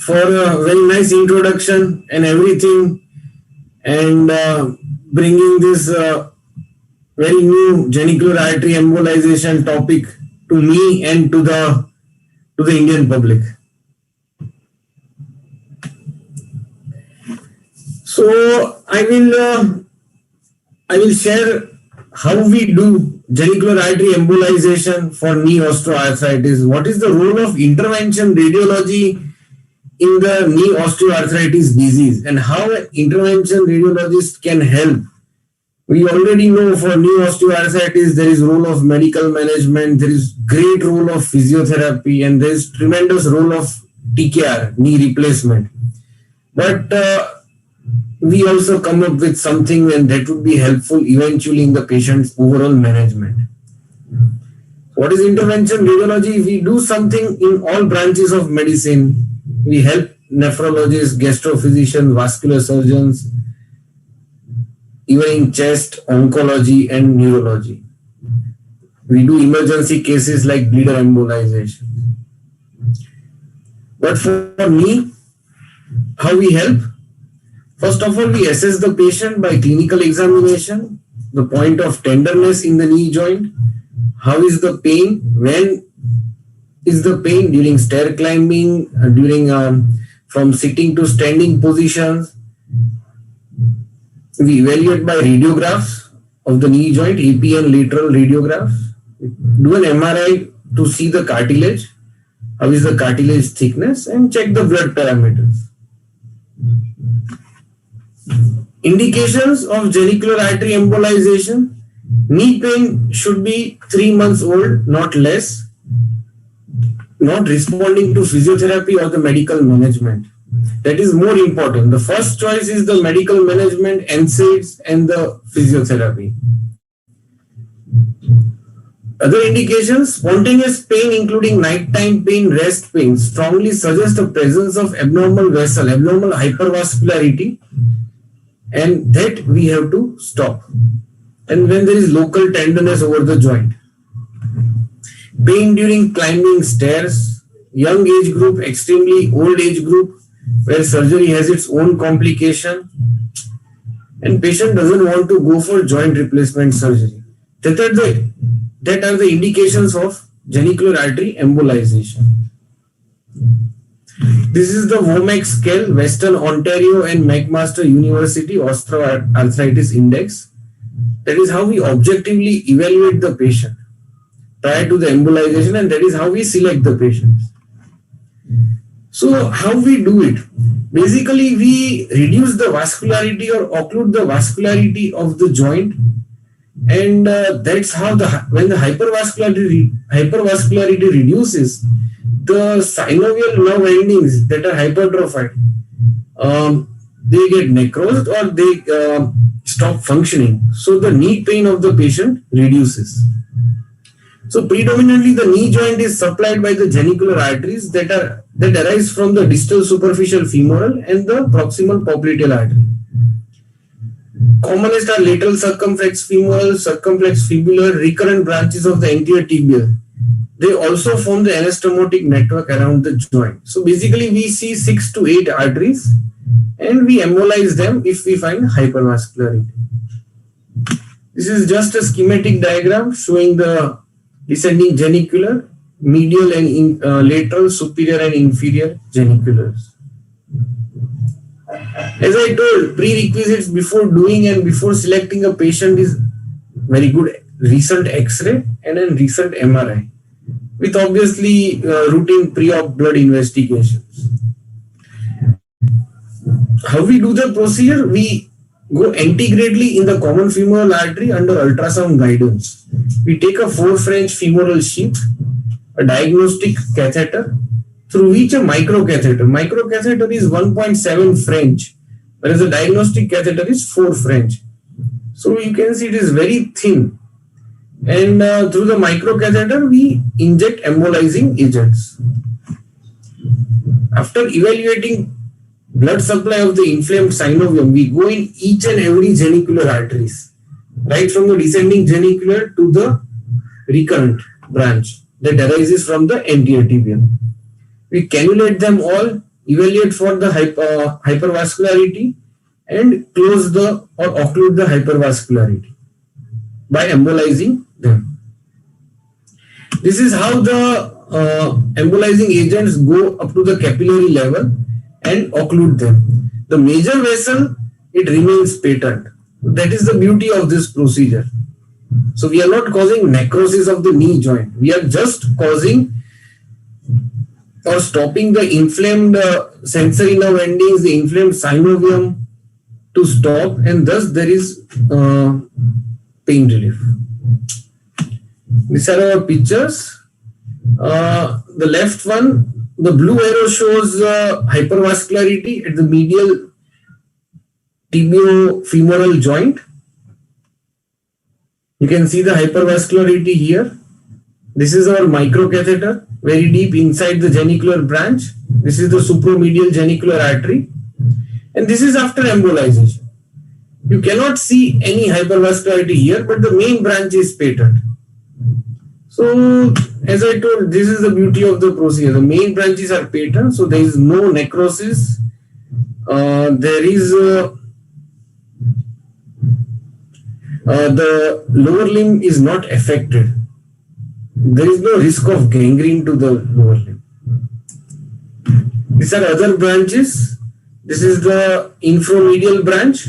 for a very nice introduction and everything, and bringing this very new genicular artery embolization topic to me and to the Indian public. So I will share how we do genicular artery embolization for knee osteoarthritis. What is the role of intervention radiology in the knee osteoarthritis disease, and how an intervention radiologist can help? We already know for knee osteoarthritis there is role of medical management, there is great role of physiotherapy, and there is tremendous role of TKR, knee replacement. But we also come up with something and that would be helpful eventually in the patient's overall management. What is intervention radiology? We do something in all branches of medicine. We help nephrologists, gastrophysicians, vascular surgeons, even in chest, oncology, and neurology. We do emergency cases like bleeder embolization. But for me, how we help? First of all, we assess the patient by clinical examination, the point of tenderness in the knee joint, how is the pain, when is the pain during stair climbing, during from sitting to standing positions. We evaluate by radiographs of the knee joint, AP and lateral radiographs. Do an MRI to see the cartilage, how is the cartilage thickness, and check the blood parameters. Indications of genicular artery embolization. Knee pain should be 3 months old, not less. Not responding to physiotherapy or the medical management. That is more important. The first choice is the medical management, NSAIDs, and the physiotherapy. Other indications, spontaneous pain including nighttime pain, rest pain strongly suggest the presence of abnormal vessel, abnormal hypervascularity, and that we have to stop. And when there is local tenderness over the joint. Pain during climbing stairs, young age group, extremely old age group, where surgery has its own complication, and patient doesn't want to go for joint replacement surgery. That are the indications of genicular artery embolization. This is the WOMAC scale, Western Ontario and McMaster University Osteoarthritis Index. That is how we objectively evaluate the patient prior to the embolization, and that is how we select the patients. So how we do it? Basically, we reduce the vascularity or occlude the vascularity of the joint, and that's how when the hypervascularity reduces, the synovial nerve endings that are hypertrophied, they get necrosed or they stop functioning. So the knee pain of the patient reduces. So predominantly the knee joint is supplied by the genicular arteries that arise from the distal superficial femoral and the proximal popliteal artery. Commonest are lateral circumflex femoral, circumflex fibular, recurrent branches of the anterior tibial. They also form the anastomotic network around the joint. So basically we see 6 to 8 arteries and we embolize them if we find hypervascularity. This is just a schematic diagram showing the descending genicular, medial and lateral, superior and inferior geniculars. As I told, prerequisites before doing and before selecting a patient is very good recent X-ray and a recent MRI, with obviously routine pre-op blood investigations. How we do the procedure? We go antegradely in the common femoral artery under ultrasound guidance. We take a 4 French femoral sheath, a diagnostic catheter, through which a microcatheter is 1.7 French, whereas the diagnostic catheter is 4 French. So you can see it is very thin. And through the microcatheter, we inject embolizing agents. After evaluating blood supply of the inflamed synovium, we go in each and every genicular arteries, right from the descending genicular to the recurrent branch that arises from the anterior tibial. We cannulate them all evaluate for the hypervascularity, and close the or occlude the hypervascularity by embolizing them. This is how the embolizing agents go up to the capillary level and occlude them. The major vessel, it remains patent. That is the beauty of this procedure. So we are not causing necrosis of the knee joint. We are just causing or stopping the inflamed sensory nerve endings, the inflamed synovium to stop, and thus there is pain relief. These are our pictures. The left one, the blue arrow shows hypervascularity at the medial tibiofemoral joint. You can see the hypervascularity here. This is our microcatheter, very deep inside the genicular branch. This is the supromedial genicular artery. And this is after embolization. You cannot see any hypervascularity here, but the main branch is patent. So, as I told, this is the beauty of the procedure. The main branches are patent, so there is no necrosis. There is the lower limb is not affected. There is no risk of gangrene to the lower limb. These are other branches. This is the inframedial branch.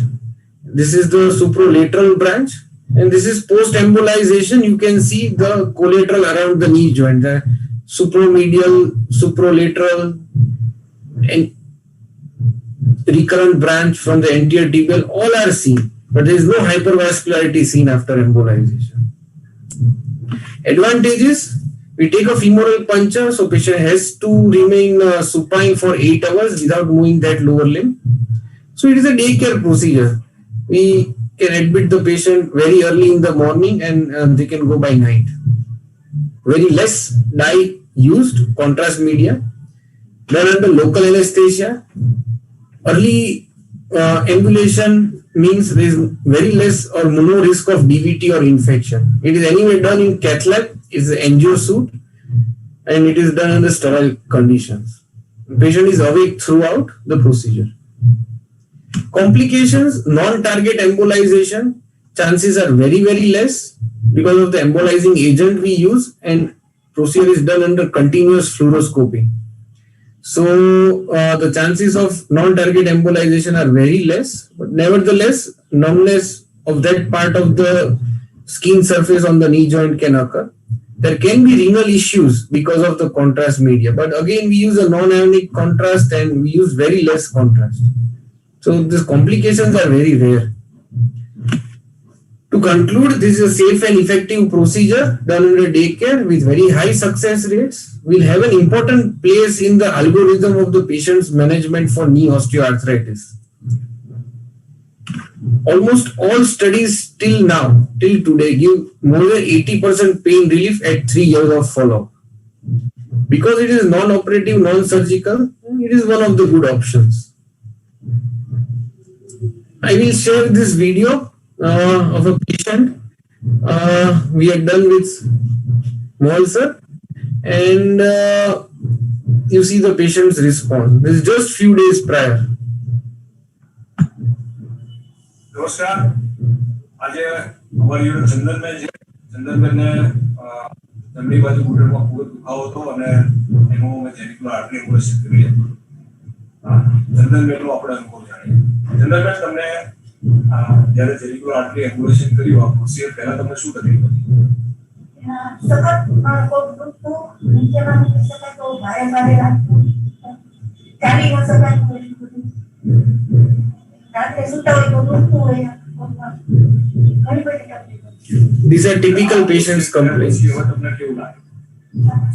This is the supralateral branch. And this is post-embolization. You can see the collateral around the knee joint. The supromedial, supralateral, and recurrent branch from the anterior tibial, all are seen. But there is no hypervascularity seen after embolization. Advantages: we take a femoral puncture, so patient has to remain supine for 8 hours without moving that lower limb. So it is a daycare procedure. We can admit the patient very early in the morning and they can go by night. Very less dye used, contrast media, done under local anesthesia. Early ambulation means there is very less or no risk of DVT or infection. It is anyway done in cath lab, it is an angio suit, and it is done under sterile conditions. The patient is awake throughout the procedure. Complications: non-target embolization, chances are very, very less because of the embolizing agent we use, and procedure is done under continuous fluoroscopy. So the chances of non-target embolization are very less, but nevertheless, numbness of that part of the skin surface on the knee joint can occur. There can be renal issues because of the contrast media, but again, we use a non-ionic contrast and we use very less contrast. So these complications are very rare. To conclude, this is a safe and effective procedure done under daycare with very high success rates. Will have an important place in the algorithm of the patient's management for knee osteoarthritis. Almost all studies till now, till today, give more than 80% pain relief at 3 years of follow-up. Because it is non-operative, non-surgical, it is one of the good options. I will share this video of a patient we are done with Mohan sir, and you see the patient's response. This is just few days prior. नमस्कार, आज हमारी unit चंदन में છે. ચંદનબેનને જમણી બાજુ ઘૂંટણમાં ખૂબ જ દુખાવો હતો અને એનું અમે જેનિક્યુલર આર્ટરી એમ્બ્યુલેશન કરી હતી. ચંદનબેનનો આપણે અનુભવ જાણીએ. ચંદનબેન, તમને જ્યારે જેનિક્યુલર આર્ટરી એમ્બ્યુલેશન કર્યું આ પ્રોસિજર પહેલા તમને શું તકલીફ હતી? સખત કોક દુખતું, નીચેમાં મૂકી શકાતો, ભારે ભારે લાગતું, ચાલી ન શકાતું, રાત્રે સૂતા હોય તો દુખતું હોય, ઘણી બધી તકલીફ. These are typical patients' complaints. તમને કેવું લાગે?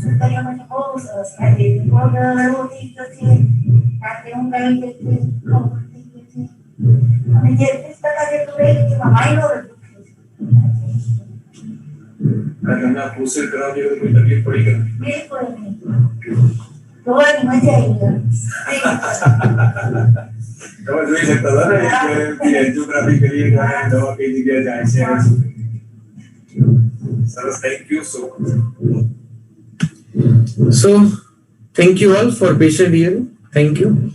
સૂતરિયા માટે બહુ સરસ લાગે. બહુ રોટી છે, રાત્રે ઊંઘ આવી જાય છે, ખબર થઈ ગઈ છે. અને જે 30% જેટલું રહી ગયું એમાં માઇનોર જ દુખે છે. તમને પ્રોસિજર કરાવવા જેવી કોઈ તકલીફ પડી કે નહીં? બિલકુલ નહીં. જોવાની મજા આવી ગઈ. તમે જોઈ શકતા હતા ને કે એન્જિયોગ્રાફી કરીએ ત્યારે દવા કઈ જગ્યાએ જાય છે. સરસ, thank you so much. So, thank you all for patient hearing. Thank you.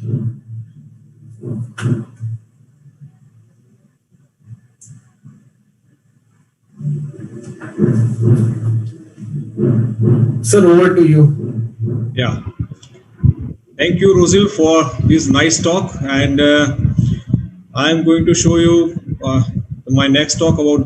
Sir, over to you. Yeah. Thank you, Rosil, for this nice talk. And I am going to show you my next talk about the